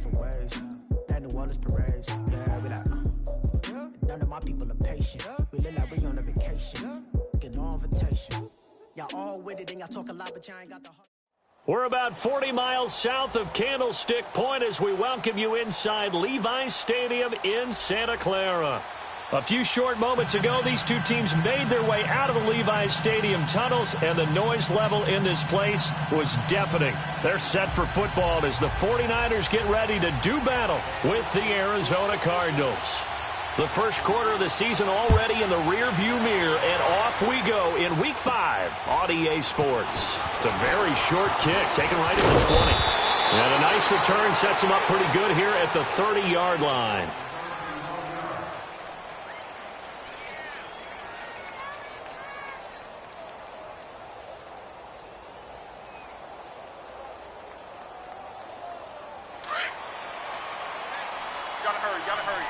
different ways. That New Orleans parades, yeah, we like, none of my people are patient. We live like we on a vacation. Get no invitation. Y'all all with it and y'all talk a lot, but y'all ain't got the heart. We're about 40 miles south of Candlestick Point as we welcome you inside Levi's Stadium in Santa Clara. A few short moments ago, these two teams made their way out of the Levi's Stadium tunnels, and the noise level in this place was deafening. They're set for football as the 49ers get ready to do battle with the Arizona Cardinals. The first quarter of the season already in the rear-view mirror, and off we go in Week 5 on EA Sports. It's a very short kick, taken right at the 20. And a nice return sets him up pretty good here at the 30-yard line. Gotta hurry.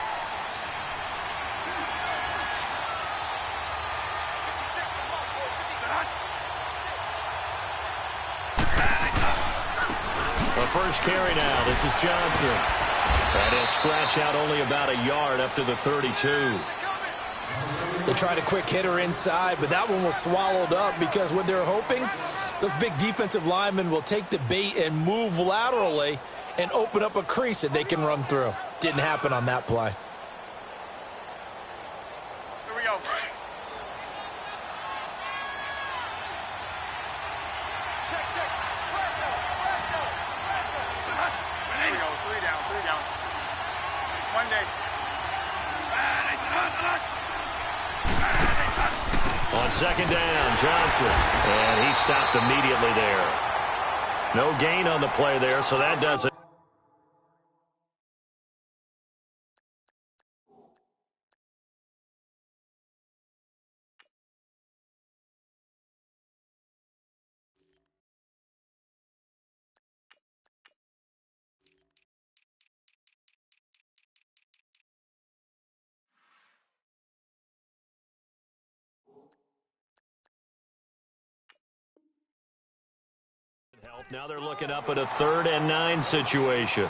The first carry now. This is Johnson. And he'll scratch out only about a yard up to the 32. They tried a quick hitter inside, but that one was swallowed up because what they're hoping, those big defensive linemen will take the bait and move laterally and open up a crease that they can run through. Didn't happen on that play. Here we go. Check. There we go. Three down. Monday. On second down, Johnson. And he stopped immediately there. No gain on the play there, so that does it. Now they're looking up at a 3rd and 9 situation.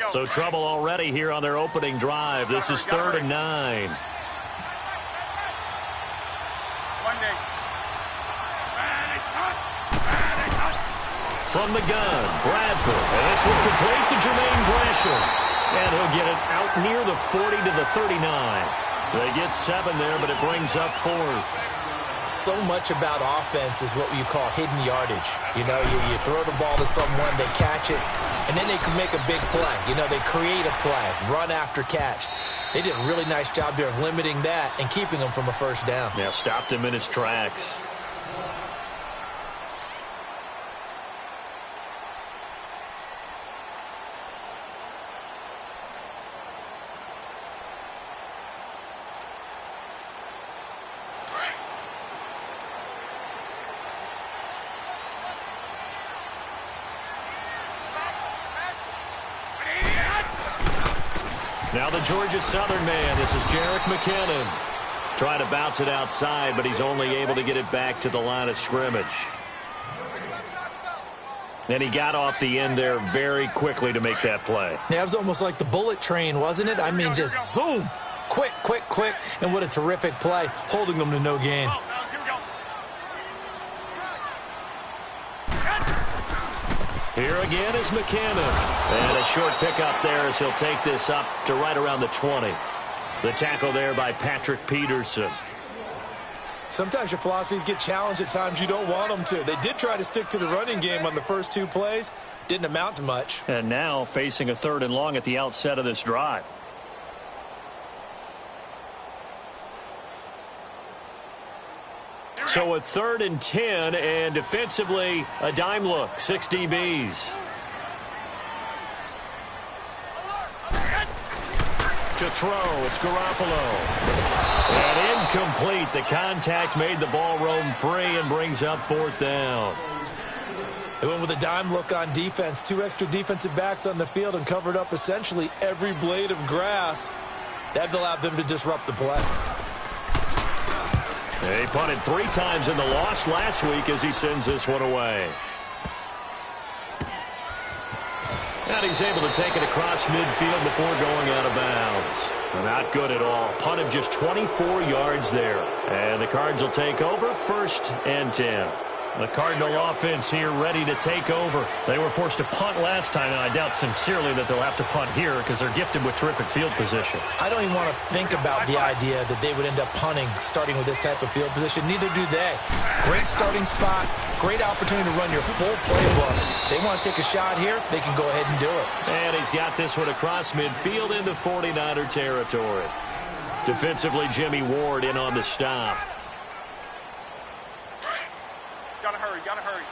So trouble already here on their opening drive. This is 3rd and 9. From the gun, Bradford. And this one complete to Jermaine Gresham. And he'll get it out near the 40 to the 39. They get 7 there, but it brings up 4th. So much about offense is what you call hidden yardage. You know, you throw the ball to someone, they catch it, and then they can make a big play. You know, they create a play, run after catch. They did a really nice job there of limiting that and keeping him from a first down. Yeah, stopped him in his tracks. Now the Georgia Southern man, this is Jerick McKinnon. Trying to bounce it outside, but he's only able to get it back to the line of scrimmage. And he got off the end there very quickly to make that play. Yeah, it was almost like the bullet train, wasn't it? I mean, just zoom, quick, and what a terrific play, holding them to no gain. Here again is McKinnon. And a short pickup there as he'll take this up to right around the 20. The tackle there by Patrick Peterson. Sometimes your philosophies get challenged at times you don't want them to. They did try to stick to the running game on the first 2 plays. Didn't amount to much. And now facing a 3rd and long at the outset of this drive. So a 3rd and 10, and defensively a dime look, 6 DBs. To throw, it's Garoppolo. And incomplete. The contact made the ball roam free and brings up 4th down. They went with a dime look on defense. 2 extra defensive backs on the field and covered up essentially every blade of grass. That allowed them to disrupt the play. He punted 3 times in the loss last week as he sends this one away. And he's able to take it across midfield before going out of bounds. Not good at all. Punt of just 24 yards there. And the Cards will take over 1st and 10. The Cardinal offense here ready to take over. They were forced to punt last time, and I doubt sincerely that they'll have to punt here because they're gifted with terrific field position. I don't even want to think about the idea that they would end up punting starting with this type of field position. Neither do they. Great starting spot, great opportunity to run your full playbook. They want to take a shot here, they can go ahead and do it. And he's got this one across midfield into 49er territory. Defensively, Jimmy Ward in on the stop. Gotta hurry, gotta hurry.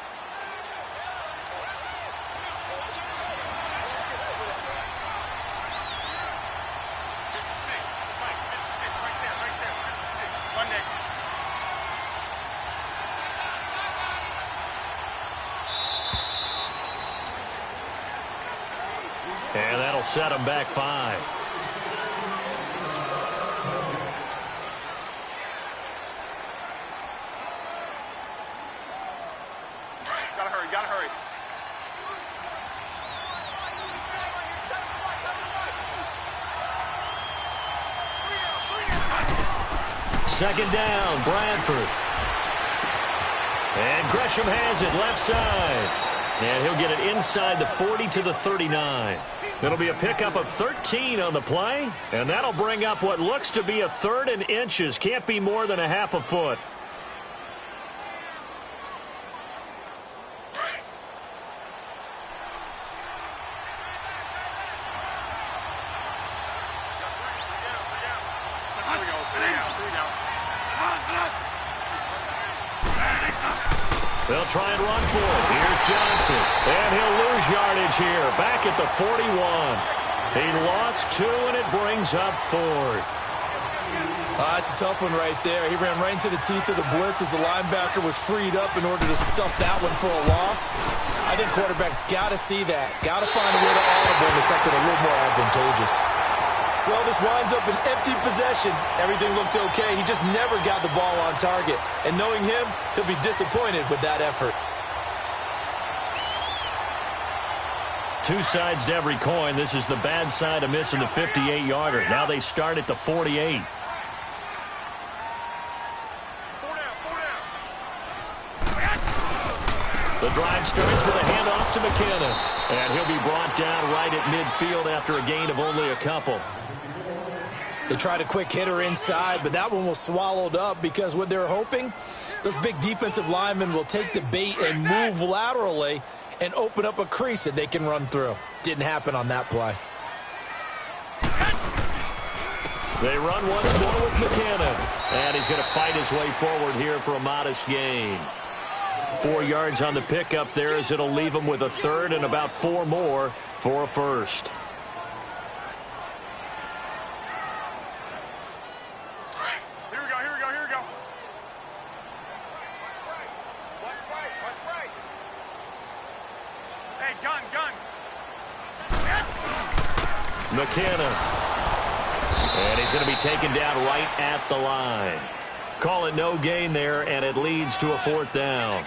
And that'll set him back 5. Gotta hurry, gotta hurry. Second down, Bradford. And Gresham has it left side. And he'll get it inside the 40 to the 39. It'll be a pickup of 13 on the play. And that'll bring up what looks to be a 3rd and inches. Can't be more than a half a foot. They'll try and run for it. Here's Johnson. And he'll lose yardage here. Back at the 41. He lost 2, and it brings up 4th. That's a tough one right there. He ran right into the teeth of the blitz as the linebacker was freed up in order to stuff that one for a loss. I think quarterbacks got to see that. Got to find a way to audible into something a little more advantageous. Well, this winds up an empty possession. Everything looked okay. He just never got the ball on target. And knowing him, he'll be disappointed with that effort. 2 sides to every coin. This is the bad side of missing the 58-yarder. Now they start at the 48. The drive starts with a handoff to McKinnon. And he'll be brought down right at midfield after a gain of only a couple. They tried a quick hitter inside, but that one was swallowed up because what they're hoping, those big defensive linemen will take the bait and move laterally and open up a crease that they can run through. Didn't happen on that play. They run once more with McKinnon. And he's going to fight his way forward here for a modest gain. 4 yards on the pickup there as it'll leave him with a 3rd and about 4 more for a 1st. Here we go, here we go, here we go. Watch right, watch right. Hey, gun, gun. McKinnon. And he's going to be taken down right at the line. Call it no gain there, and it leads to a 4th down.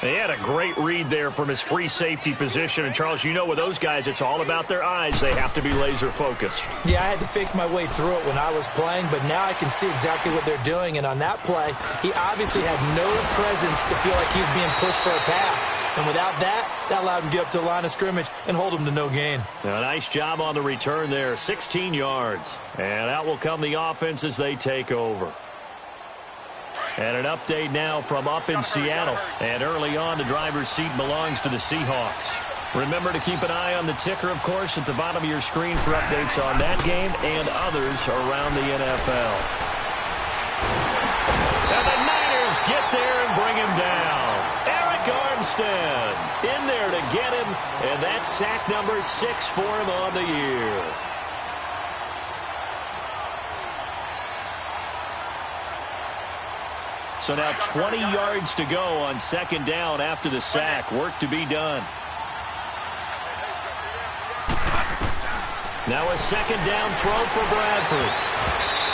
He had a great read there from his free safety position. And, Charles, you know with those guys, it's all about their eyes. They have to be laser focused. Yeah, I had to fake my way through it when I was playing, but now I can see exactly what they're doing. And on that play, he obviously had no presence to feel like he's being pushed for a pass. And without that, that allowed him to get up to the line of scrimmage and hold him to no gain. A nice job on the return there, 16 yards. And out will come the offense as they take over. And an update now from up in Seattle. And early on, the driver's seat belongs to the Seahawks. Remember to keep an eye on the ticker, of course, at the bottom of your screen for updates on that game and others around the NFL. And the Niners get there and bring him down. Eric Armstead in there to get him, and that's sack number 6 for him on the year. So now 20 yards to go on second down after the sack. Work to be done. Now a second down throw for Bradford.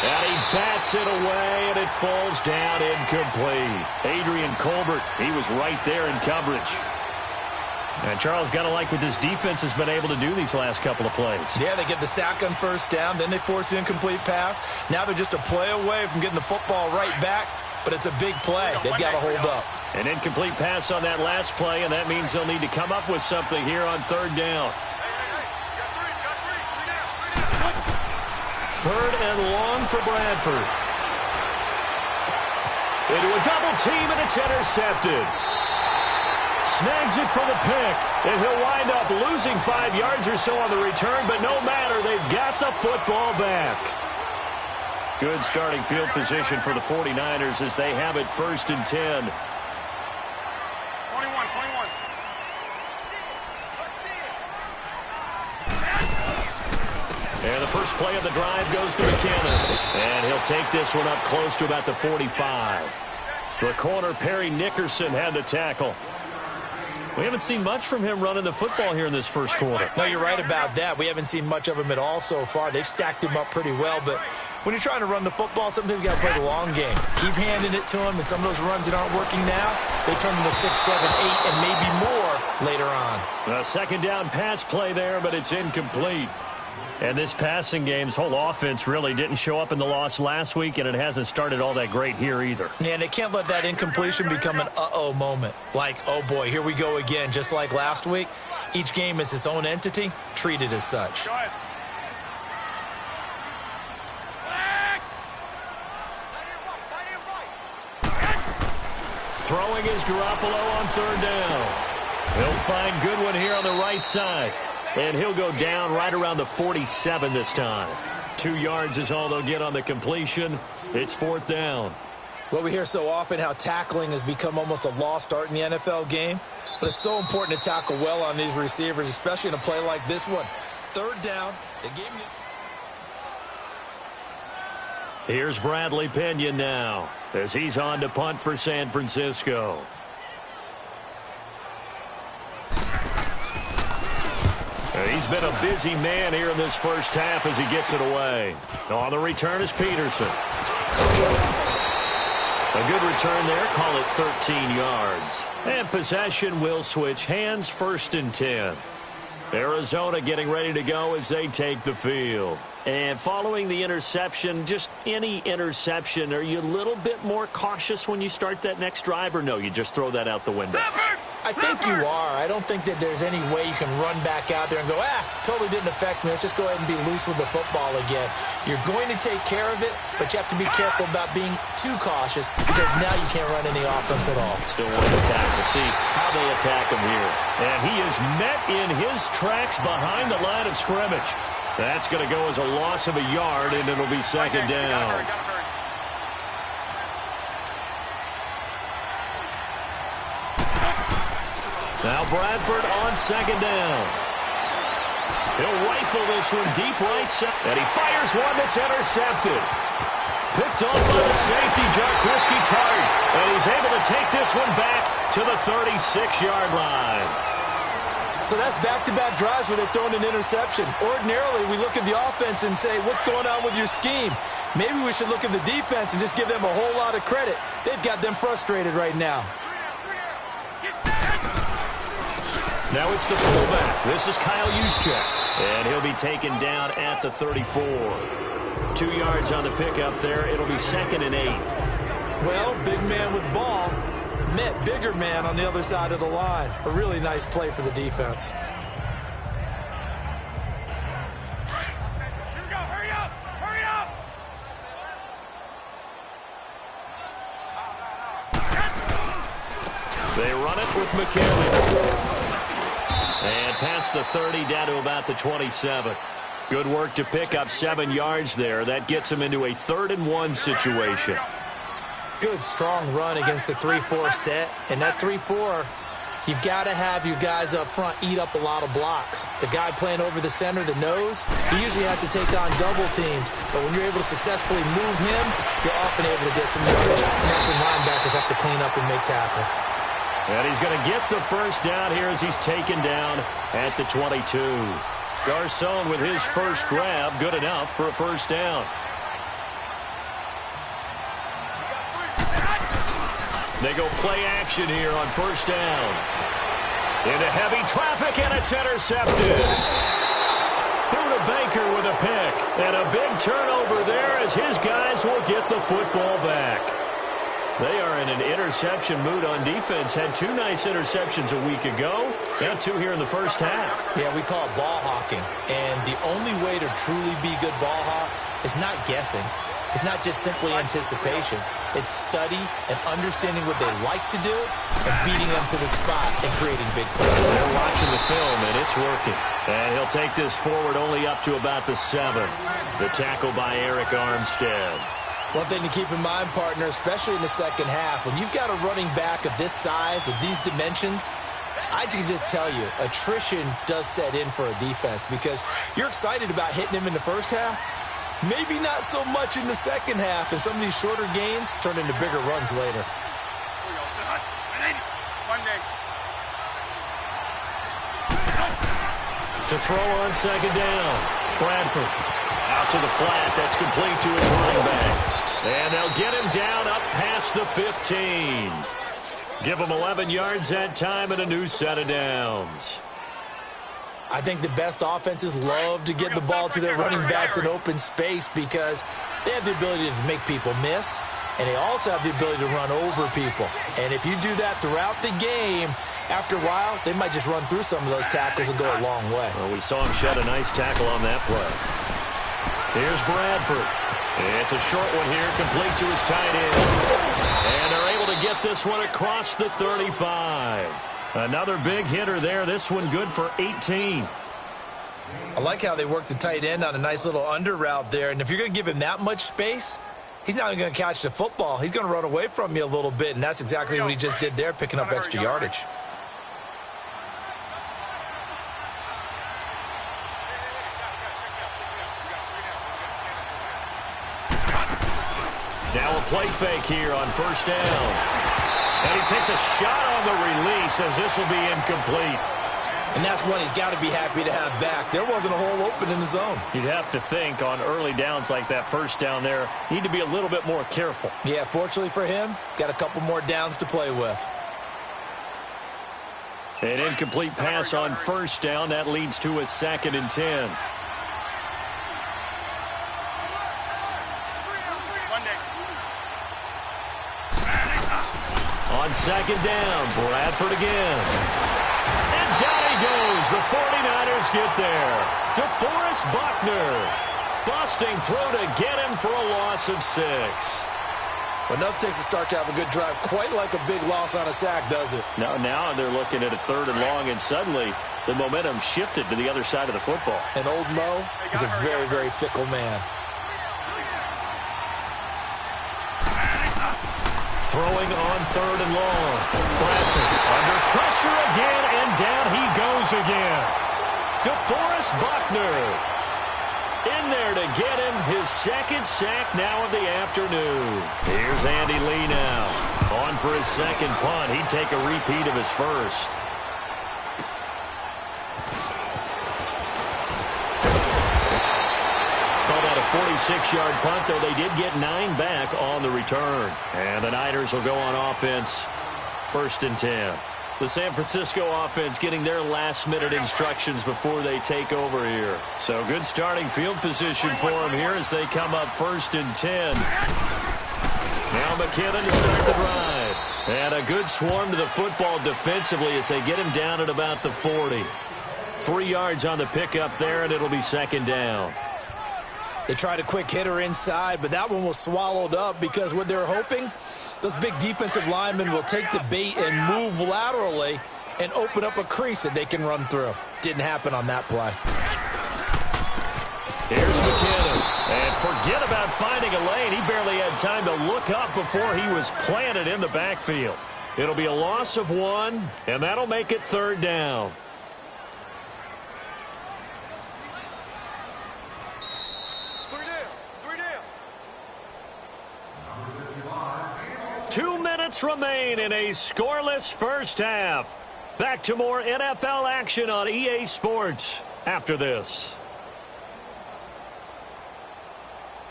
And he bats it away, and it falls down incomplete. Adrian Colbert, he was right there in coverage. And Charles, got to like what this defense has been able to do these last couple of plays. Yeah, they get the sack on first down, then they force the incomplete pass. Now they're just a play away from getting the football right back, but it's a big play. They've got to hold up. An incomplete pass on that last play, and that means they'll need to come up with something here on third down. Third and long for Bradford. Into a double team, and it's intercepted. Snags it for the pick, and he'll wind up losing 5 yards or so on the return, but no matter, they've got the football back. Good starting field position for the 49ers as they have it 1st and 10. 21. And the first play of the drive goes to McKinnon. And he'll take this one up close to about the 45. The corner, Perry Nickerson, had the tackle. We haven't seen much from him running the football here in this first quarter. No, you're right about that. We haven't seen much of him at all so far. They've stacked him up pretty well, but when you're trying to run the football, sometimes you got to play the long game. Keep handing it to him, and some of those runs that aren't working now, they turn into 6, 7, 8, and maybe more later on. A second down pass play there, but it's incomplete. And this passing game's whole offense really didn't show up in the loss last week, and it hasn't started all that great here either. Yeah, and they can't let that incompletion become an uh-oh moment. Like, oh boy, here we go again, just like last week. Each game is its own entity, treated as such. Go ahead. Throwing is Garoppolo on third down. He'll find Goodwin here on the right side. And he'll go down right around the 47 this time. 2 yards is all they'll get on the completion. It's 4th down. Well, we hear so often how tackling has become almost a lost art in the NFL game. But it's so important to tackle well on these receivers, especially in a play like this one. 3rd down. The game. Here's Bradley Pinion now as he's on to punt for San Francisco. He's been a busy man here in this first half as he gets it away. On the return is Peterson. A good return there. Call it 13 yards. And possession will switch hands, 1st and 10. Arizona getting ready to go as they take the field. And following the interception, just any interception, are you a little bit more cautious when you start that next drive, or no, you just throw that out the window? I think you are. I don't think that there's any way you can run back out there and go, totally didn't affect me. Let's just go ahead and be loose with the football again. You're going to take care of it, but you have to be careful about being too cautious because now you can't run any offense at all. Still want to tackle. See how they attack him here. And he is met in his tracks behind the line of scrimmage. That's going to go as a loss of a yard, and it'll be second down. Now Bradford on second down. He'll rifle this one deep right side. And he fires one that's intercepted. Picked off by the safety, Jarquiski Tart. And he's able to take this one back to the 36-yard line. So that's back-to-back drives where they've thrown an interception. Ordinarily, we look at the offense and say, what's going on with your scheme? Maybe we should look at the defense and just give them a whole lot of credit. They've got them frustrated right now. Now it's the fullback. This is Kyle Juszczyk. And he'll be taken down at the 34. 2 yards on the pickup there. It'll be 2nd and 8. Well, big man with ball. Met bigger man on the other side of the line. A really nice play for the defense. Here we go. Hurry up. Hurry up. They run it with McKinnon. And past the 30 down to about the 27. Good work to pick up 7 yards there. That gets him into a 3rd and 1 situation. Good, strong run against the 3-4 set. And that 3-4, You've got to have your guys up front eat up a lot of blocks. The guy playing over the center, the nose, he usually has to take on double teams. But when you're able to successfully move him, you're often able to get some yardage. And that's when linebackers have to clean up and make tackles. And he's going to get the first down here as he's taken down at the 22. Garcon with his first grab, good enough for a first down. They go play action here on first down. Into heavy traffic, and it's intercepted. Through to Baker with a pick. And a big turnover there as his guys will get the football back. They are in an interception mood on defense. Had 2 nice interceptions a week ago. Now 2 here in the first half. Yeah, we call it ball hawking. And the only way to truly be good ball hawks is not guessing. It's not just simply anticipation. It's study and understanding what they like to do and beating them to the spot and creating big plays. They're watching the film, and it's working. And he'll take this forward only up to about the 7. The tackle by Eric Armstead. One thing to keep in mind, partner, especially in the second half, when you've got a running back of this size, of these dimensions, I can just tell you, attrition does set in for a defense because you're excited about hitting him in the first half. Maybe not so much in the second half, and some of these shorter gains turn into bigger runs later. To throw on second down, Bradford. Out to the flat, that's complete to his running back. And they'll get him down up past the 15. Give him 11 yards that time and a new set of downs. I think the best offenses love to get the ball to their running backs in open space because they have the ability to make people miss, and they also have the ability to run over people. And if you do that throughout the game, after a while, they might just run through some of those tackles and go a long way. Well, we saw him shed a nice tackle on that play. Here's Bradford. It's a short one here, complete to his tight end. And they're able to get this one across the 35. Another big hitter there. This one good for 18. I like how they work the tight end on a nice little under route there. And if you're going to give him that much space, he's not going to catch the football. He's going to run away from you a little bit, and that's exactly what he just did there, picking up extra yardage. Now a play fake here on first down. And he takes a shot on the release as this will be incomplete. And that's one he's got to be happy to have back. There wasn't a hole open in the zone. You'd have to think on early downs like that first down there, you need to be a little bit more careful. Yeah, fortunately for him, got a couple more downs to play with. An incomplete pass on first down. That leads to a 2nd and 10. On second down, Bradford again. And down he goes. The 49ers get there. DeForest Buckner busting through to get him for a loss of 6. Enough takes a start to have a good drive. Quite like a big loss on a sack, does it? Now they're looking at a 3rd and long, and suddenly the momentum shifted to the other side of the football. And old Mo is a very, very fickle man. Throwing on 3rd and long. Bradford under pressure again, and down he goes again. DeForest Buckner in there to get him his 2nd sack now of the afternoon. Here's Andy Lee now. On for his 2nd punt. He'd take a repeat of his first. Called out a 46-yard punt, though they did get 9 back on the return. And the Niners will go on offense, 1st and 10. The San Francisco offense getting their last-minute instructions before they take over here. So good starting field position for them here as they come up 1st and 10. Now McKinnon to start the drive. And a good swarm to the football defensively as they get him down at about the 40. 3 yards on the pickup there, and it'll be 2nd down. They tried a quick hitter inside, but that one was swallowed up because what they're hoping, those big defensive linemen will take the bait and move laterally and open up a crease that they can run through. Didn't happen on that play. Here's McKinnon. And forget about finding a lane. He barely had time to look up before he was planted in the backfield. It'll be a loss of 1, and that'll make it 3rd down. Three down. 2 minutes remain in a scoreless first half. Back to more NFL action on EA Sports after this.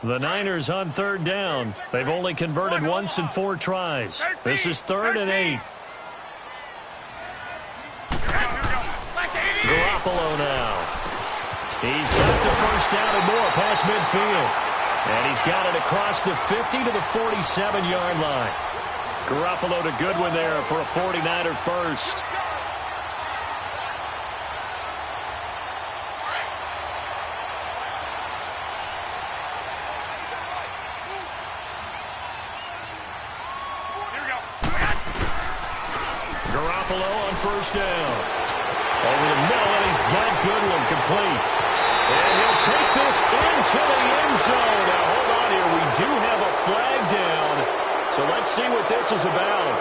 The Niners on 3rd down. They've only converted once in 4 tries. This is 3rd and 8. Garoppolo now. He's got the first down and more past midfield. And he's got it across the 50 to the 47-yard line. Garoppolo to Goodwin there for a 49er first. On first down. Over the middle, and he's got Goodwin complete. And he'll take this into the end zone. Now, hold on here. We do have a flag down. So let's see what this is about.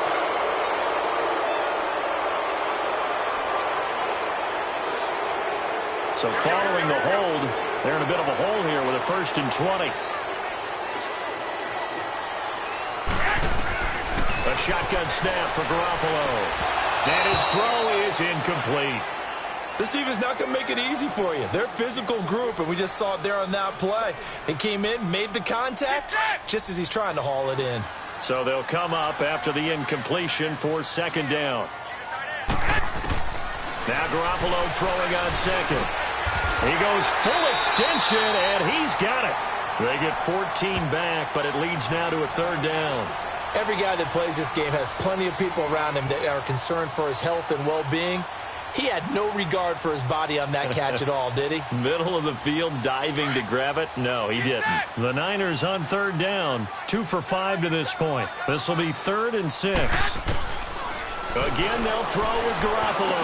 So following the hold, they're in a bit of a hole here with a 1st and 20. A shotgun snap for Garoppolo. And his throw is incomplete. This defense not going to make it easy for you. They're a physical group, and we just saw it there on that play. It came in, made the contact, just as he's trying to haul it in. So they'll come up after the incompletion for 2nd down. Now Garoppolo throwing on 2nd. He goes full extension, and he's got it. They get 14 back, but it leads now to a 3rd down. Every guy that plays this game has plenty of people around him that are concerned for his health and well-being. He had no regard for his body on that catch at all, did he? Middle of the field, diving to grab it? No, he didn't. The Niners on 3rd down. 2 for 5 to this point. This will be 3rd and 6. Again, they'll throw with Garoppolo.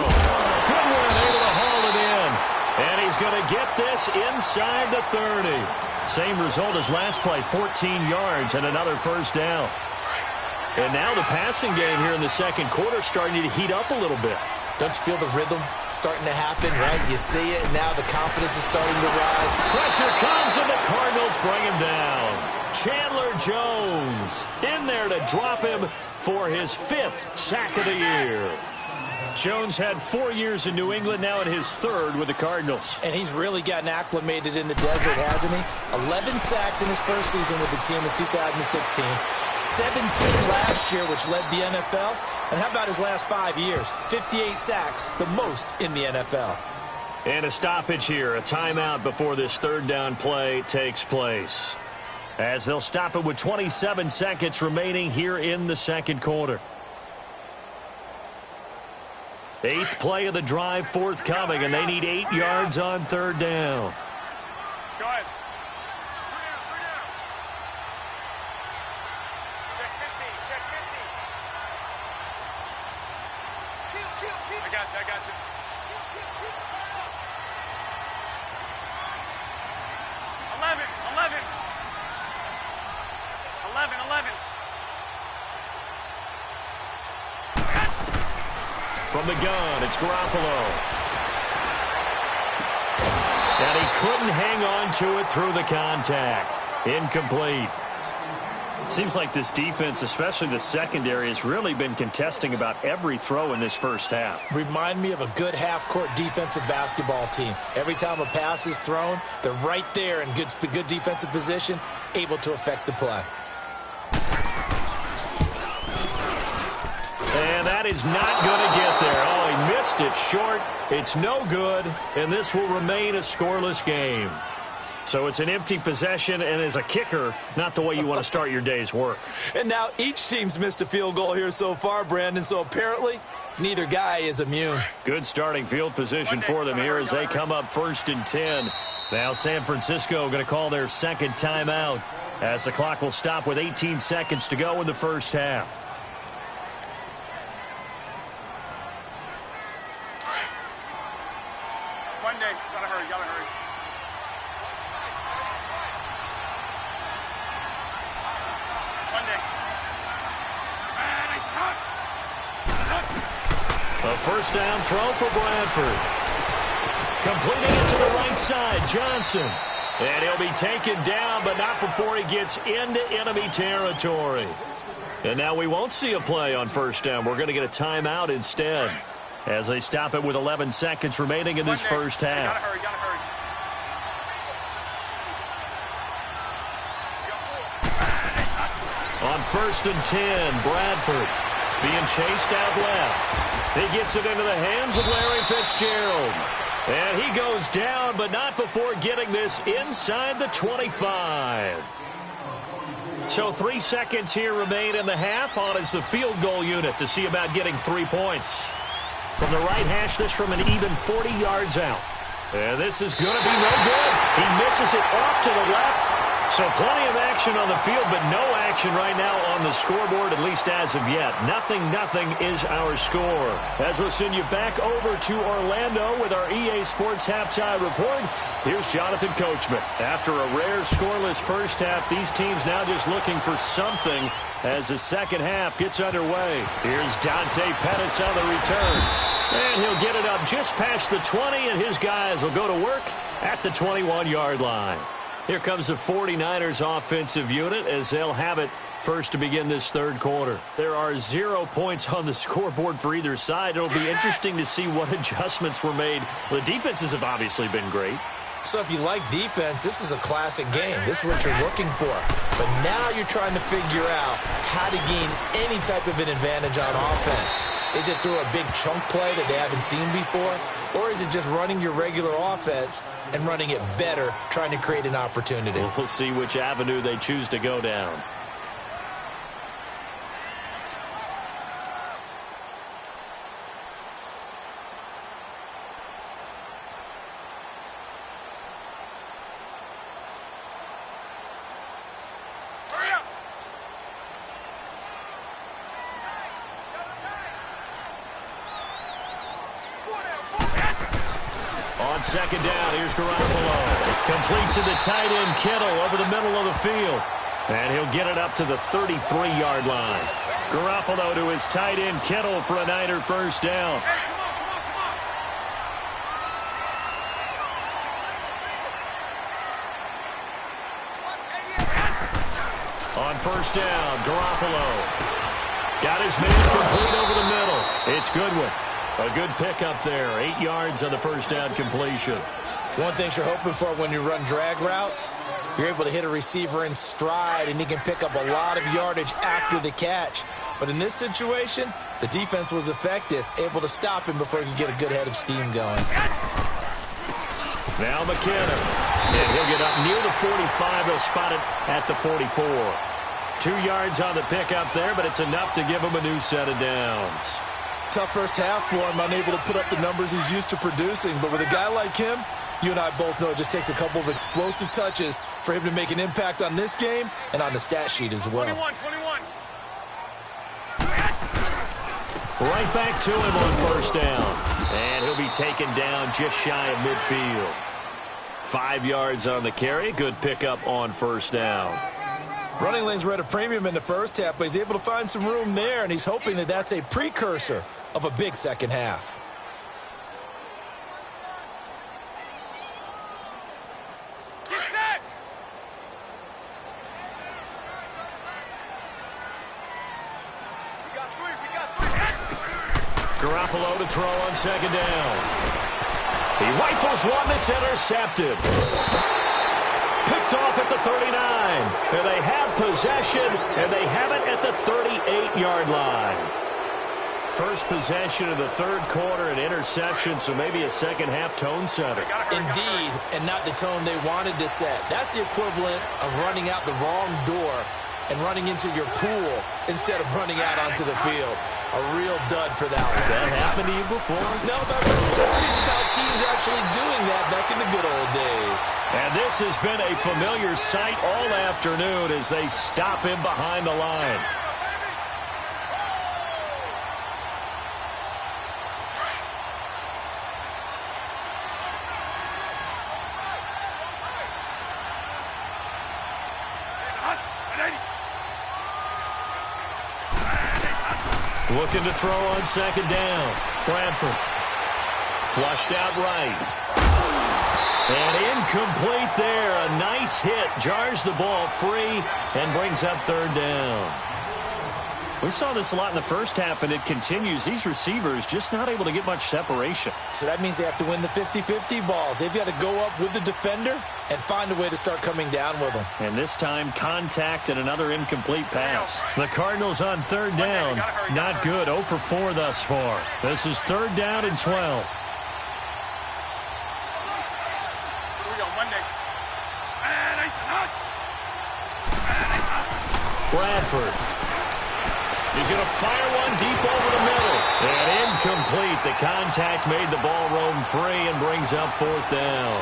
Goodwin able to haul it in. And he's going to get this inside the 30. Same result as last play, 14 yards and another 1st down. And now the passing game here in the 2nd quarter starting to heat up a little bit. Don't you feel the rhythm starting to happen, right? You see it, and now the confidence is starting to rise. Pressure comes, and the Cardinals bring him down. Chandler Jones in there to drop him for his 5th sack of the year. Jones had 4 years in New England, now in his 3rd with the Cardinals. And he's really gotten acclimated in the desert, hasn't he? 11 sacks in his first season with the team in 2016. 17 last year, which led the NFL. And how about his last 5 years? 58 sacks, the most in the NFL. And a stoppage here, a timeout before this 3rd down play takes place. As they'll stop it with 27 seconds remaining here in the 2nd quarter. 8th play of the drive forthcoming, and they need 8 yards on 3rd down. Go ahead. Check 50. I got you. 11. From the gun, it's Garoppolo. And he couldn't hang on to it through the contact. Incomplete. Seems like this defense, especially the secondary, has really been contesting about every throw in this first half. Remind me of a good half-court defensive basketball team. Every time a pass is thrown, they're right there in good defensive position, able to affect the play. And that is not going to get there. Oh, he missed it short. It's no good, and this will remain a scoreless game. So it's an empty possession, and as a kicker, not the way you want to start your day's work. And now each team's missed a field goal here so far, Brandon, so apparently neither guy is immune. Good starting field position for them here as they come up 1st and 10. Now San Francisco going to call their 2nd timeout as the clock will stop with 18 seconds to go in the first half. Monday, gotta hurry. Monday. A first down throw for Bradford. Completing it to the right side, Johnson. And he'll be taken down, but not before he gets into enemy territory. And now we won't see a play on first down. We're going to get a timeout instead as they stop it with 11 seconds remaining in this first half. You gotta hurry. On 1st and 10, Bradford being chased out left. He gets it into the hands of Larry Fitzgerald. And he goes down, but not before getting this inside the 25. So 3 seconds here remain in the half. On is the field goal unit to see about getting 3 points. From the right hash, this from an even 40 yards out. And this is going to be no good. He misses it off to the left. So plenty of action on the field, but no action right now on the scoreboard, at least as of yet. 0-0 is our score. As we'll send you back over to Orlando with our EA Sports Halftime Report, here's Jonathan Coachman. After a rare scoreless first half, these teams now just looking for something as the second half gets underway. Here's Dante Pettis on the return. And he'll get it up just past the 20, and his guys will go to work at the 21-yard line. Here comes the 49ers offensive unit as they'll have it first to begin this third quarter. There are 0 points on the scoreboard for either side. It'll be interesting to see what adjustments were made. The defenses have obviously been great. So if you like defense, this is a classic game. This is what you're looking for. But now you're trying to figure out how to gain any type of an advantage on offense. Is it through a big chunk play that they haven't seen before? Or is it just running your regular offense and running it better, trying to create an opportunity? We'll see which avenue they choose to go down. On second down, here's Garoppolo. Complete to the tight end, Kittle, over the middle of the field. And he'll get it up to the 33-yard line. Garoppolo to his tight end, Kittle, for a Niner first down. On first down, Garoppolo. Got his man complete over the middle. It's Goodwin. A good pickup there. 8 yards on the first down completion. One thing you're hoping for when you run drag routes, you're able to hit a receiver in stride, and he can pick up a lot of yardage after the catch. But in this situation, the defense was effective, able to stop him before he could get a good head of steam going. Now McKinnon. And he'll get up near the 45. He'll spot it at the 44. 2 yards on the pickup there, but it's enough to give him a new set of downs. Tough first half for him, unable to put up the numbers he's used to producing. But with a guy like him, you and I both know it just takes a couple of explosive touches for him to make an impact on this game and on the stat sheet as well. 21. Right back to him on first down. And he'll be taken down just shy of midfield. 5 yards on the carry. Good pickup on first down. Running lanes were at a premium in the first half, but he's able to find some room there, and he's hoping that that's a precursor of a big second half. Get set. We got three. Garoppolo to throw on second down. He rifles one that's intercepted. Picked off at the 39. And they have possession, and they have it at the 38-yard line. First possession of the third quarter, an interception, so maybe a second-half tone setter. Indeed, and not the tone they wanted to set. That's the equivalent of running out the wrong door and running into your pool instead of running out onto the field. A real dud for that one. Has that happened to you before? No, but I've heard stories about teams actually doing that back in the good old days. And this has been a familiar sight all afternoon as they stop him behind the line. Looking to throw on second down. Bradford. Flushed out right. And incomplete there. A nice hit. Jars the ball free and brings up third down. We saw this a lot in the first half, and it continues. These receivers just not able to get much separation. So that means they have to win the 50-50 balls. They've got to go up with the defender and find a way to start coming down with them. And this time, contact and another incomplete pass. The Cardinals on third down. Not good. 0 for 4 thus far. This is third down and 12. Here we go, Monday. Bradford. He's going to fire one deep over the middle. And incomplete. The contact made the ball roam free and brings up fourth down.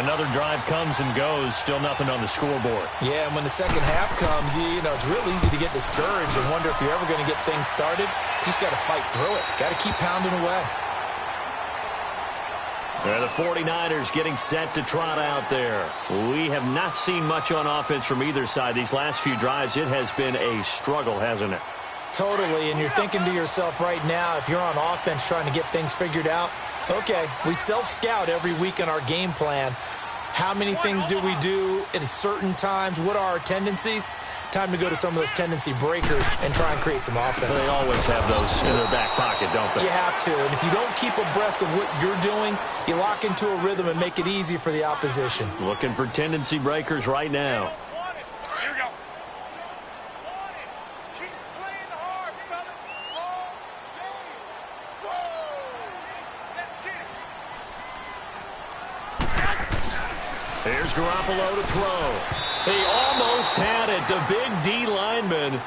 Another drive comes and goes. Still nothing on the scoreboard. Yeah, and when the second half comes, you know, it's real easy to get discouraged and wonder if you're ever going to get things started. You just got to fight through it. Got to keep pounding away. The 49ers getting set to trot out there. We have not seen much on offense from either side. These last few drives, it has been a struggle, hasn't it? Totally, and you're thinking to yourself right now, if you're on offense trying to get things figured out, okay, we self-scout every week in our game plan. How many things do we do at certain times? What are our tendencies? Time to go to some of those tendency breakers and try and create some offense. They always have those in their back pocket, don't they? You have to, and if you don't keep abreast of what you're doing, you lock into a rhythm and make it easy for the opposition. Looking for tendency breakers right now. Here we go. Here's Garoppolo to throw. He almost had it. The big D lineman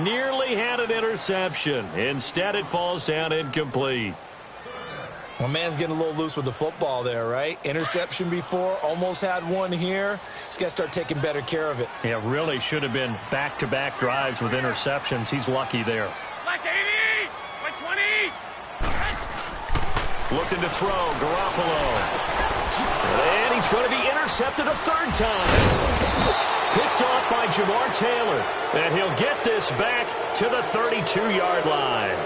nearly had an interception. Instead, it falls down incomplete. Well, man's getting a little loose with the football there, right? Interception before, almost had one here. He's got to start taking better care of it. Yeah, really should have been back-to-back drives with interceptions. He's lucky there. Like 80, like 20. Looking to throw, Garoppolo. And he's going to be intercepted a third time. Picked off by Jamar Taylor. And he'll get this back to the 32-yard line.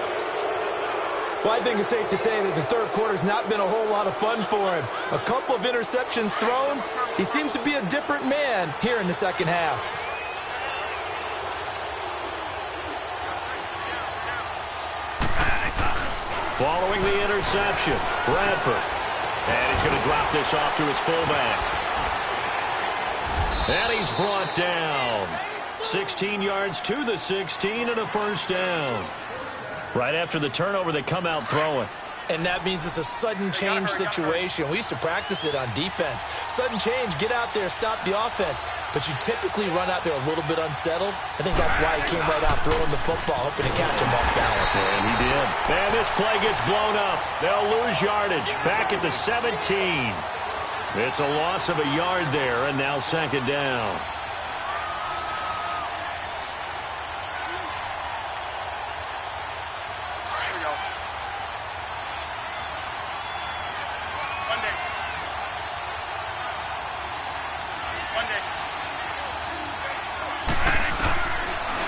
Well, I think it's safe to say that the third quarter's not been a whole lot of fun for him. A couple of interceptions thrown. He seems to be a different man here in the second half. Following the interception, Bradford. And he's going to drop this off to his fullback. And he's brought down. 16 yards to the 16 and a first down. Right after the turnover, they come out throwing. And that means it's a sudden change situation. We used to practice it on defense. Sudden change, get out there, stop the offense. But you typically run out there a little bit unsettled. I think that's why he came right out throwing the football, hoping to catch him off balance. And he did. And this play gets blown up. They'll lose yardage. Back at the 17. It's a loss of a yard there, and now second down.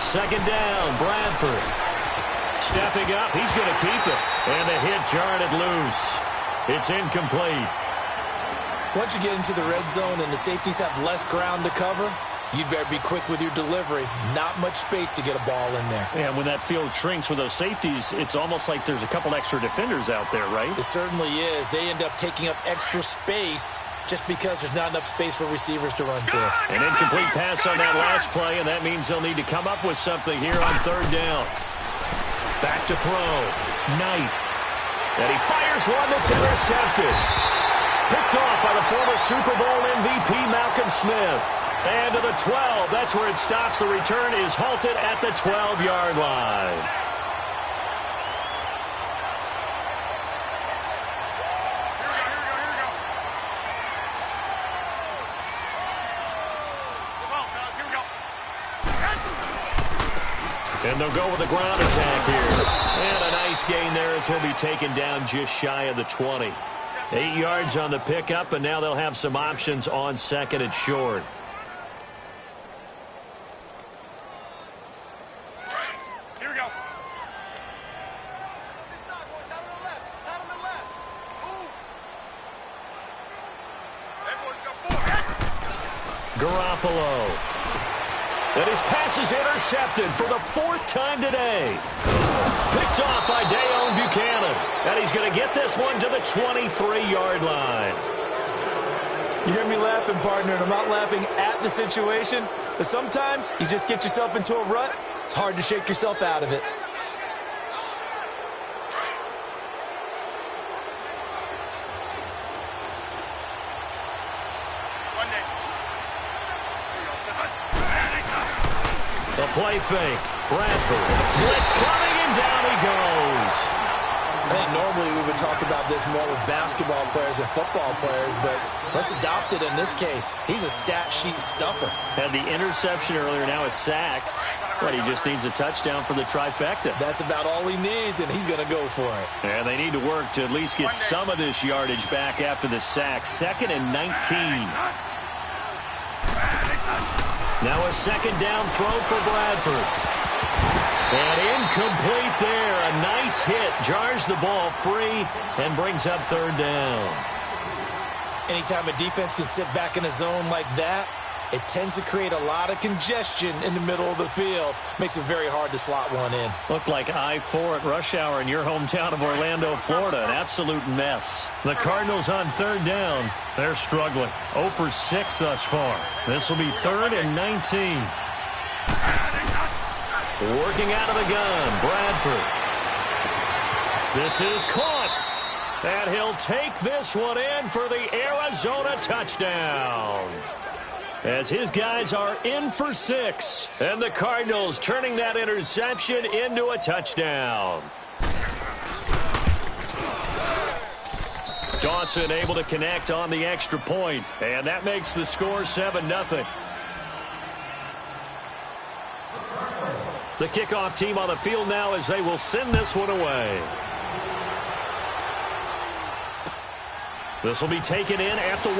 Second down, Bradford. Stepping up, he's going to keep it. And the hit jarred it loose. It's incomplete. Once you get into the red zone and the safeties have less ground to cover, you'd better be quick with your delivery. Not much space to get a ball in there. Yeah, when that field shrinks with those safeties, it's almost like there's a couple extra defenders out there, right? It certainly is. They end up taking up extra space just because there's not enough space for receivers to run through. An incomplete pass on that last play, and that means they'll need to come up with something here on third down. Back to throw. Knight. And he fires one that's intercepted. Picked off by the former Super Bowl MVP Malcolm Smith. And to the 12. That's where it stops. The return is halted at the 12-yard line. And they'll go with the ground attack here. And a nice gain there as he'll be taken down just shy of the 20. 8 yards on the pickup, and now they'll have some options on second and short. Here Garoppolo. And his pass is intercepted for the 4th time today. Picked off by Dayon Buchanan. And he's going to get this one to the 23-yard line. You hear me laughing, partner, and I'm not laughing at the situation, but sometimes you just get yourself into a rut. It's hard to shake yourself out of it. The play fake. Bradford. Blitz coming, and down he goes. I think normally we would talk about this more with basketball players and football players, but let's adopt it in this case. He's a stat sheet stuffer. Had the interception earlier, now a sack. But he just needs a touchdown for the trifecta. That's about all he needs, and he's going to go for it. And they need to work to at least get some of this yardage back after the sack. 2nd and 19. Now a 2nd down throw for Bradford. And incomplete there. A nice hit. Jars the ball free and brings up 3rd down. Anytime a defense can sit back in a zone like that, it tends to create a lot of congestion in the middle of the field. Makes it very hard to slot one in. Looked like I-4 at rush hour in your hometown of Orlando, Florida. An absolute mess. The Cardinals on 3rd down. They're struggling. 0 for 6 thus far. This will be 3rd and 19. Working out of the gun, Bradford. This is caught. And he'll take this one in for the Arizona touchdown. As his guys are in for 6. And the Cardinals turning that interception into a touchdown. Dawson able to connect on the extra point. And that makes the score 7-0. The kickoff team on the field now as they will send this one away. This will be taken in at the 1.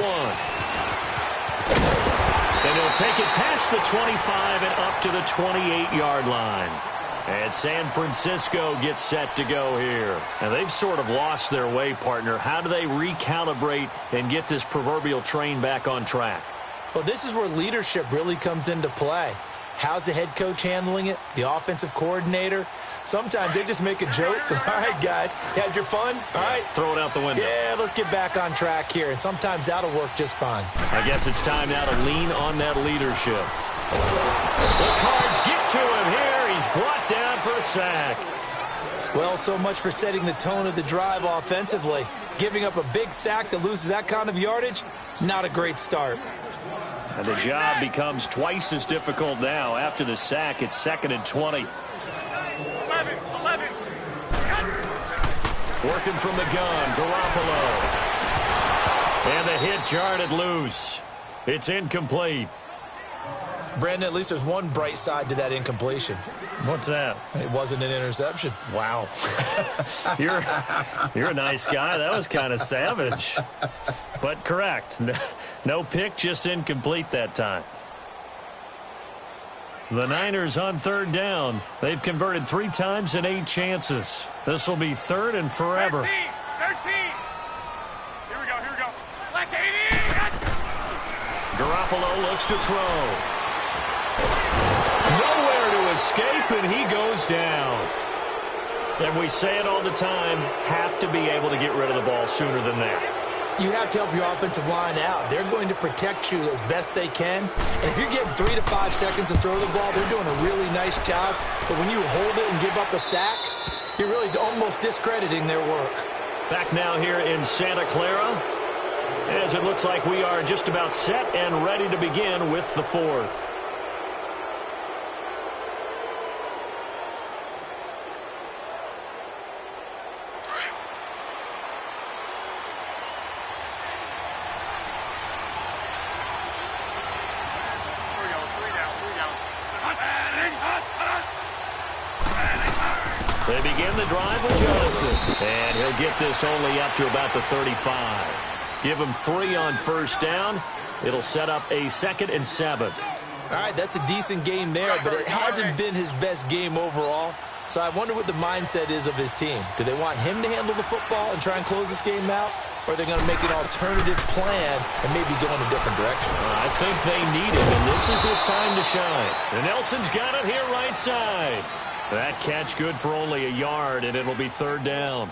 And he'll take it past the 25 and up to the 28-yard line. And San Francisco gets set to go here. And they've sort of lost their way, partner. How do they recalibrate and get this proverbial train back on track? Well, this is where leadership really comes into play. How's the head coach handling it? The offensive coordinator? Sometimes they just make a joke. All right, guys, you had your fun? All right. Throw it out the window. Yeah, let's get back on track here. And sometimes that'll work just fine. I guess it's time now to lean on that leadership. The Cards get to him here. He's brought down for a sack. Well, so much for setting the tone of the drive offensively. Giving up a big sack that loses that kind of yardage, not a great start. And the job becomes twice as difficult now. After the sack, it's 2nd and 20. 11. Working from the gun, Garoppolo. And the hit jarred it loose. It's incomplete. Brandon, at least there's one bright side to that incompletion. What's that? It wasn't an interception. Wow. You're a nice guy. That was kind of savage. But correct. No pick, just incomplete that time. The Niners on 3rd down. They've converted 3 times in 8 chances. This will be 3rd and forever. 13. Here we go. Left 80. Garoppolo looks to throw. Nowhere to escape, and he goes down. And we say it all the time, have to be able to get rid of the ball sooner than that. You have to help your offensive line out. They're going to protect you as best they can. And if you're getting 3 to 5 seconds to throw the ball, they're doing a really nice job. But when you hold it and give up a sack, you're really almost discrediting their work. Back now here in Santa Clara, as it looks like we are just about set and ready to begin with the 4th. They begin the drive with Johnson. And he'll get this only up to about the 35. Give him 3 on 1st down. It'll set up a 2nd and 7. All right, that's a decent game there, but it hasn't been his best game overall. So I wonder what the mindset is of his team. Do they want him to handle the football and try and close this game out? or are they going to make an alternative plan and maybe go in a different direction? I think they need him, and this is his time to shine. And Nelson's got it here right side. That catch good for only a yard, and it'll be 3rd down.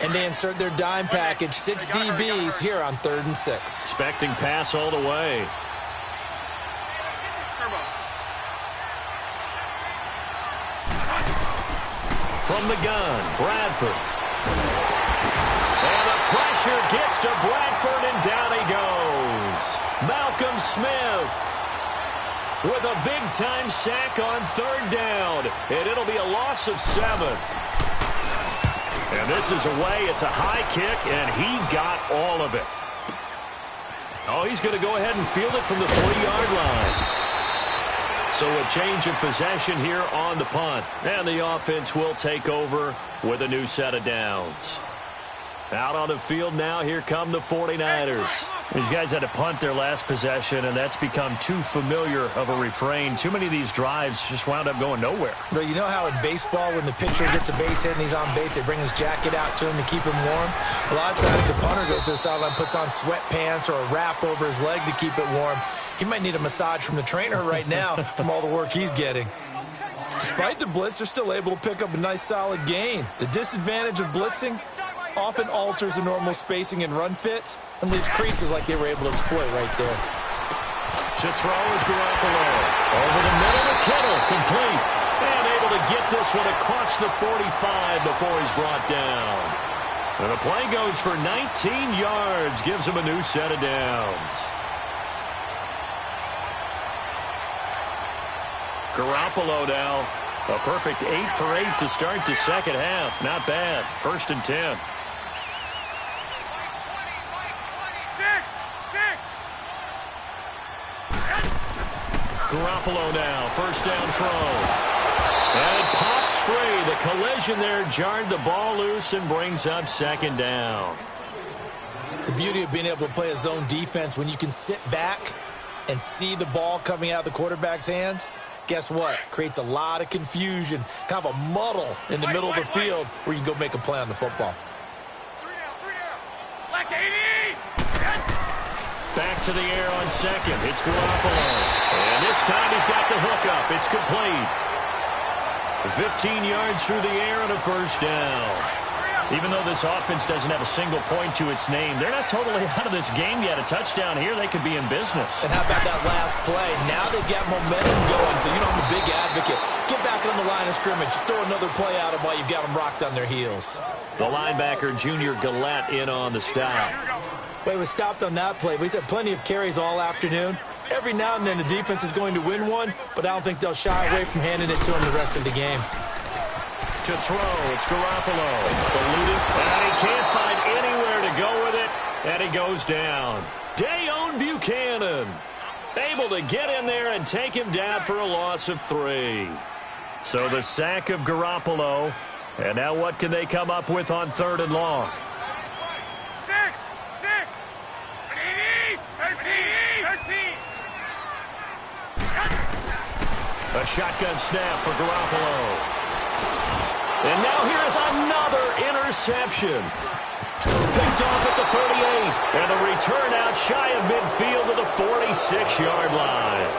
And they insert their dime package, 6 DBs here on 3rd and 6. Expecting pass all the way. From the gun, Bradford. And the pressure gets to Bradford, and down he goes. Malcolm Smith with a big-time sack on 3rd down, and it'll be a loss of 7. And this is away. It's a high kick, and he got all of it. Oh, he's going to go ahead and field it from the 3-yard line. So a change of possession here on the punt. And the offense will take over with a new set of downs. Out on the field now, here come the 49ers. These guys had to punt their last possession, and that's become too familiar of a refrain. Too many of these drives just wound up going nowhere. But you know how in baseball, when the pitcher gets a base hit and he's on base, they bring his jacket out to him to keep him warm? A lot of times the punter goes to the sideline, puts on sweatpants or a wrap over his leg to keep it warm. He might need a massage from the trainer right now from all the work he's getting. Despite the blitz, they're still able to pick up a nice solid gain. The disadvantage of blitzing often alters the normal spacing and run fits and leaves creases like they were able to exploit right there. To throw is Garoppolo. Over the middle to Kittle, complete. And able to get this one across the 45 before he's brought down. And the play goes for 19 yards, gives him a new set of downs. Garoppolo now, a perfect 8 for 8 to start the second half. Not bad. 1st and 10. Garoppolo now, 1st down throw. And pops free. The collision there jarred the ball loose and brings up 2nd down. The beauty of being able to play a zone defense when you can sit back and see the ball coming out of the quarterback's hands, guess what? Creates a lot of confusion, kind of a muddle in the middle of the field where you can go make a play on the football. Back to the air on 2nd. It's Garoppolo. And this time he's got the hook up. It's complete. 15 yards through the air and a 1st down. Even though this offense doesn't have a single point to its name, they're not totally out of this game yet. A touchdown here, they could be in business. And how about that last play? Now they've got momentum going, so you know I'm a big advocate. Get back on the line of scrimmage. Throw another play at them while you've got them rocked on their heels. The linebacker, Junior Gillette, in on the stop. Well, he was stopped on that play, but he's had plenty of carries all afternoon. Every now and then the defense is going to win one, but I don't think they'll shy away from handing it to him the rest of the game. To throw, it's Garoppolo. Eluded, and he can't find anywhere to go with it, and he goes down. Dayon Buchanan able to get in there and take him down for a loss of 3. So the sack of Garoppolo, and now what can they come up with on 3rd and long? 13. A shotgun snap for Garoppolo. And now here is another interception. Picked off at the 38. And the return out shy of midfield to the 46-yard line.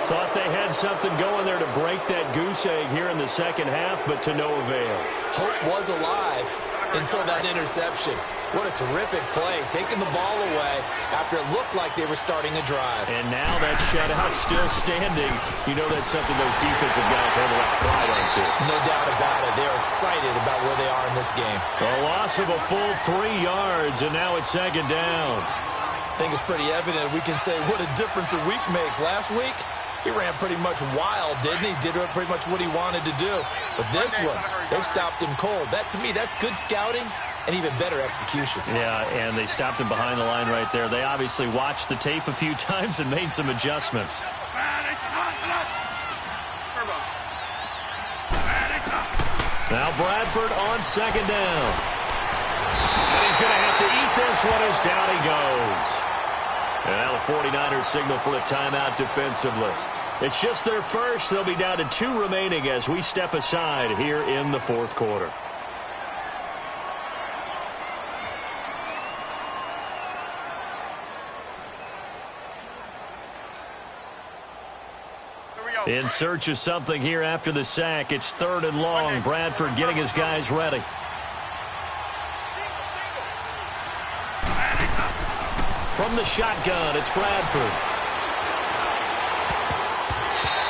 Thought they had something going there to break that goose egg here in the second half, but to no avail. Hope was alive until that interception. What a terrific play, taking the ball away after it looked like they were starting a drive. And now that shutout still standing. You know that's something those defensive guys hold a lot of pride on, too. No doubt about it. They're excited about where they are in this game. A loss of a full 3 yards, and now it's 2nd down. I think it's pretty evident we can say what a difference a week makes. Last week, he ran pretty much wild, didn't he? Did pretty much what he wanted to do. But this one, they stopped him cold. That, to me, that's good scouting and even better execution. Yeah, and they stopped him behind the line right there. They obviously watched the tape a few times and made some adjustments. Now Bradford on 2nd down. And he's going to have to eat this one as down he goes. And now the 49ers signal for a timeout defensively. It's just their first. They'll be down to 2 remaining as we step aside here in the 4th quarter. In search of something here after the sack. It's 3rd and long. Bradford getting his guys ready. From the shotgun, it's Bradford.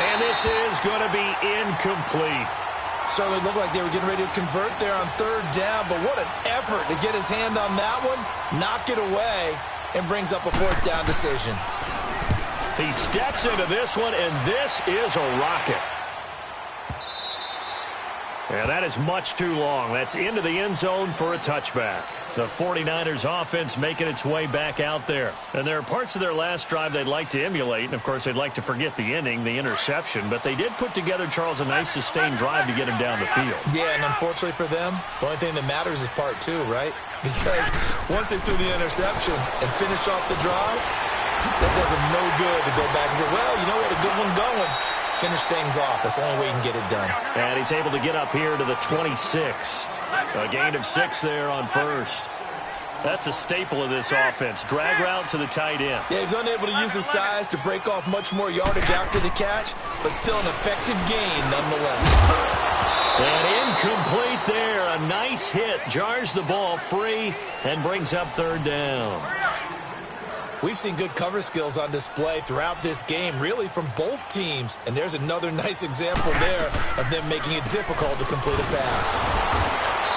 And this is going to be incomplete. Certainly looked like they were getting ready to convert there on 3rd down, but what an effort to get his hand on that one, knock it away, and brings up a 4th down decision. He steps into this one, and this is a rocket. And that is much too long. That's into the end zone for a touchback. The 49ers offense making its way back out there. And there are parts of their last drive they'd like to emulate. And, of course, they'd like to forget the inning, the interception. But they did put together, Charles, a nice sustained drive to get him down the field. Yeah, and unfortunately for them, the only thing that matters is part 2, right? Because once they threw the interception and finished off the drive, that does them no good to go back and say, well, you know, we had a good one going. Finish things off. That's the only way you can get it done. And he's able to get up here to the 26. A gain of 6 there on 1st. That's a staple of this offense. Drag route to the tight end. Yeah, he's unable to use his size to break off much more yardage after the catch, but still an effective gain nonetheless. And incomplete there. A nice hit. Jars the ball free and brings up 3rd down. We've seen good cover skills on display throughout this game, really from both teams. And there's another nice example there of them making it difficult to complete a pass.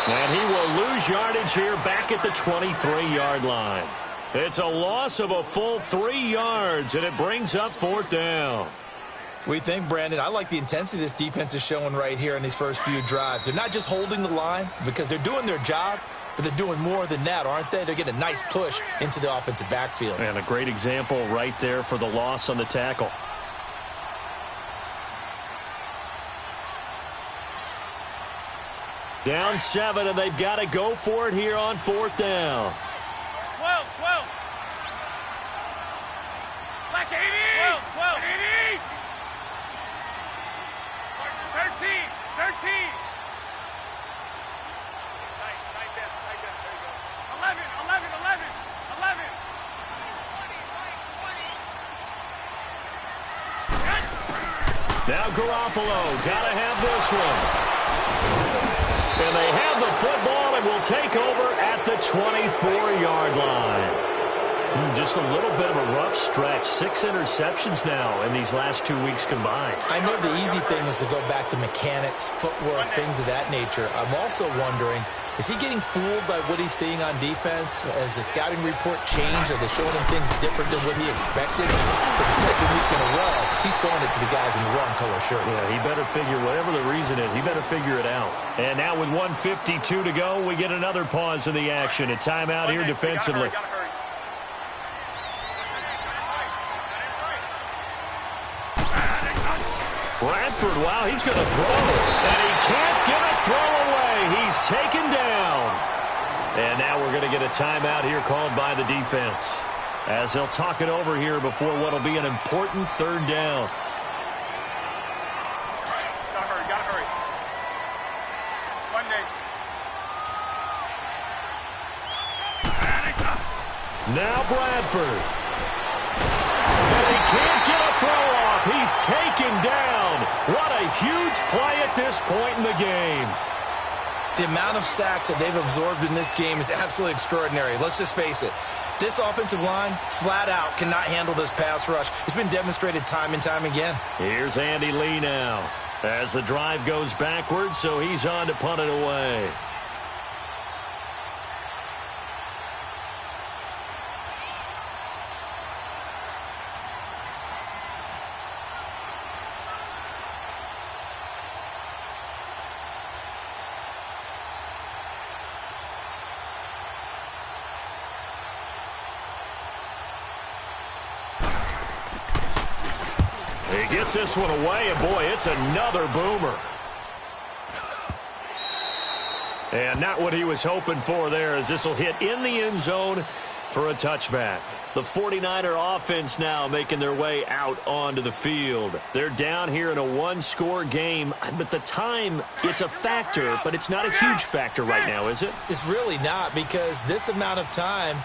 And he will lose yardage here back at the 23-yard line. It's a loss of a full 3 yards, and it brings up 4th down. We think, Brandon, I like the intensity this defense is showing right here in these first few drives. They're not just holding the line because they're doing their job, but they're doing more than that, aren't they? They're getting a nice push into the offensive backfield. And a great example right there for the loss on the tackle. Down 7, and they've got to go for it here on 4th down. 12. Black 80. 12. 80. 13. Tight down. There you go. 11. 20. Now Garoppolo, gotta have this one. And they have the football and will take over at the 24-yard line. Just a little bit of a rough stretch. 6 interceptions now in these last 2 weeks combined. I know the easy thing is to go back to mechanics, footwork, things of that nature. I'm also wondering, is he getting fooled by what he's seeing on defense? Has the scouting report changed? Are they showing him things different than what he expected? For the 2nd week in a row, he's throwing it to the guys in the wrong color shirts. Yeah, he better figure, whatever the reason is, he better figure it out. And now with 1:52 to go, we get another pause in the action. A timeout here defensively. Bradford, wow, he's going to throw. And he can't get a throw away. He's taken down. And now we're going to get a timeout here called by the defense, as they'll talk it over here before what will be an important 3rd down. Gotta hurry. Monday. Now Bradford. And he can't get a throw off. He's taken down. What a huge play at this point in the game. The amount of sacks that they've absorbed in this game is absolutely extraordinary. Let's just face it. This offensive line, flat out, cannot handle this pass rush. It's been demonstrated time and time again. Here's Andy Lee now as the drive goes backwards, so he's on to punt it away. He gets this one away, and boy, it's another boomer. And not what he was hoping for there, as this will hit in the end zone for a touchback. The 49er offense now making their way out onto the field. They're down here in a 1-score game, but the time, it's a factor, but it's not a huge factor right now, is it? It's really not, because this amount of time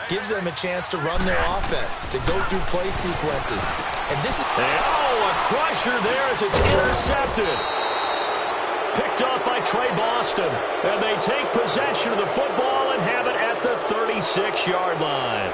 gives them a chance to run their offense, to go through play sequences. And this is... Oh, a a crusher there as it's intercepted. Picked off by Trey Boston. And they take possession of the football and have it at the 36-yard line.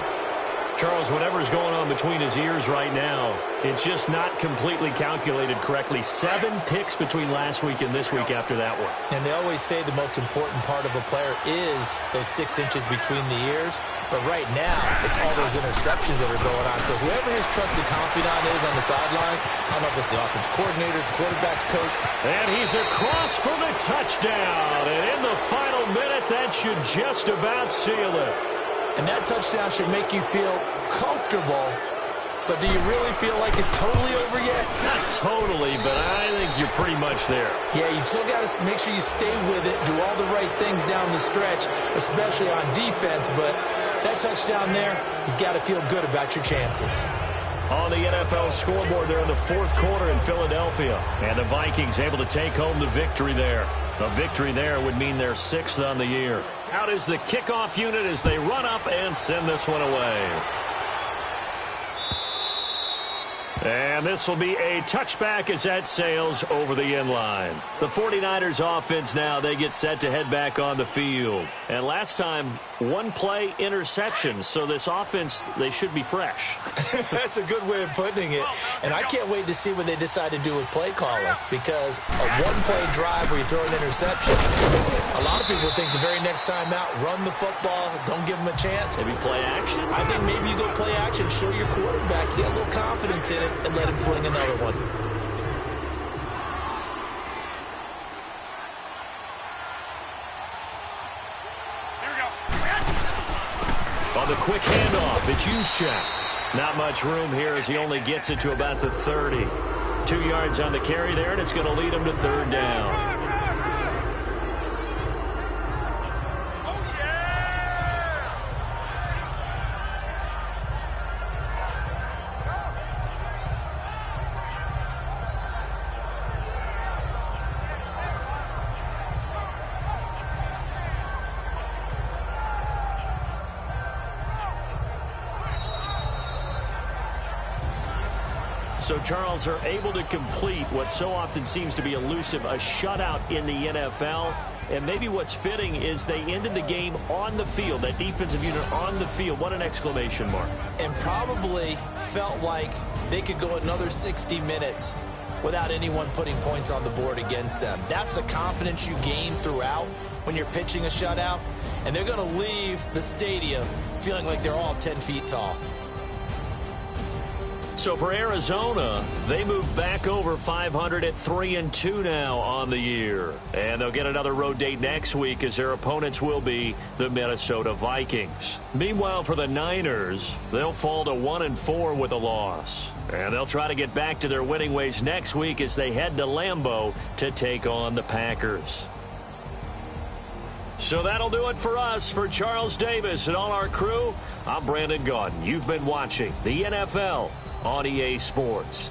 Charles, whatever's going on between his ears right now, it's just not completely calculated correctly. 7 picks between last week and this week after that one. And they always say the most important part of a player is those 6 inches between the ears. But right now, it's all those interceptions that are going on. So whoever his trusted confidant is on the sidelines, I don't know if it's the offense coordinator, the quarterback's coach. And he's across for the touchdown. And in the final minute, that should just about seal it. And that touchdown should make you feel comfortable. But do you really feel like it's totally over yet? Not totally, but I think you're pretty much there. Yeah, you still got to make sure you stay with it, do all the right things down the stretch, especially on defense. But that touchdown there, you've got to feel good about your chances. On the NFL scoreboard, they're in the 4th quarter in Philadelphia. And the Vikings able to take home the victory there. A victory there would mean they're 6th on the year. Out is the kickoff unit as they run up and send this one away. And this will be a touchback as that sails over the end line. The 49ers offense now, they get set to head back on the field. And last time, 1 play interception. So this offense, they should be fresh. That's a good way of putting it. And I can't wait to see what they decide to do with play calling. Because a 1-play drive where you throw an interception, a lot of people think the very next time out, run the football, don't give them a chance. Maybe play action? I think maybe you go play action, show your quarterback, get a little confidence in it, and let him fling another one. Here we go. On the quick handoff, it's Juszczyk. Not much room here as he only gets it to about the 30. 2 yards on the carry there, and it's going to lead him to 3rd down. So Charles are able to complete what so often seems to be elusive, a shutout in the NFL. And maybe what's fitting is they ended the game on the field, that defensive unit on the field. What an exclamation mark. And probably felt like they could go another 60 minutes without anyone putting points on the board against them. That's the confidence you gain throughout when you're pitching a shutout. And they're going to leave the stadium feeling like they're all 10 feet tall. So for Arizona, they move back over 500 at 3-2 now on the year. And they'll get another road date next week as their opponents will be the Minnesota Vikings. Meanwhile, for the Niners, they'll fall to 1-4 with a loss. And they'll try to get back to their winning ways next week as they head to Lambeau to take on the Packers. So that'll do it for us. For Charles Davis and all our crew, I'm Brandon Gaudin. You've been watching the NFL on EA Sports.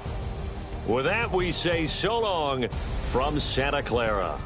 With that, we say so long from Santa Clara.